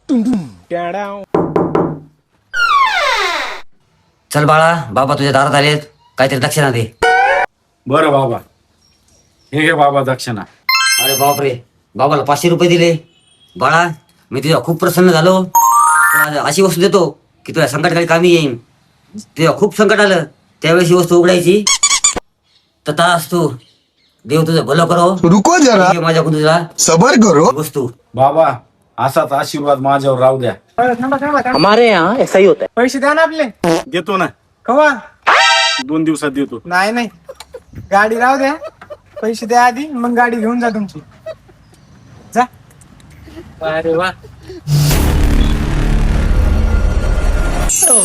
चल बाळा, बाबा तुझ्या दारात आलेत, काहीतरी दक्षिणा दे. बरं बाबा, हे घे बाबा दक्षिणा. अरे बापरे, बाबाला 500 रुपये दिले. बाळा, मी तुझ्या खूप प्रसन्न झालो. तुला अशी वस्तू देतो की तुझ्या संकटकाळी कामी येईन. तुझ्या खूप संकट आलं त्यावेळेस ही वस्तू उघडायची. तथा असतो, देव तुझं भलं करो. रुको जरा, माझ्याकडून तुझा सबर करो. वस्तू. बाबा, असाच आशीर्वाद माझ्यावर राहू द्या. हमारे यहाँ ऐसा ही होता है. पैसे द्या ना आपले. देतो ना, कवा 2 दिवसात देतो. नाही गाडी राहू द्या, पैसे द्या आधी, मग गाडी घेऊन जा तुमची. जा. अरे वाह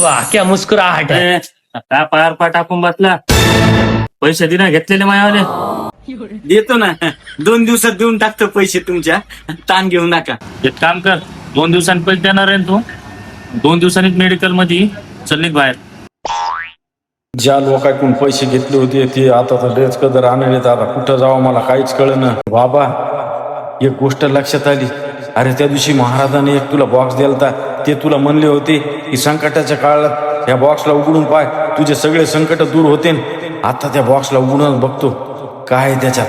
वाह, क्या मुस्कुराहट है. काय पायावर पाय टाकून बसला. पैसे दिना घेतलेले मायावाले. देतो ना, 2 दिवसात देऊन टाकतो पैसे तुमच्या. ताण घेऊ नका. एक काम कर, 2 दिवसांनी पैसे देणार आहे ना तू. 2 दिवसांनीच मेडिकल मध्ये चल निघ बाहेर. ज्या लोकांकडून पैसे घेतले होते ते आता तर ड्रेस कदर आणले. आता कुठं जावं मला काहीच कळेना. बाबा, एक गोष्ट लक्षात आली. अरे त्या दिवशी महाराजांनी एक तुला बॉक्स दिलता, ते तुला म्हणले होते की संकटाच्या काळात या बॉक्सला उघडून पाय, तुझे सगळे संकट दूर होते. आता त्या बॉक्सला उघडून बघतो काय त्याच्यात.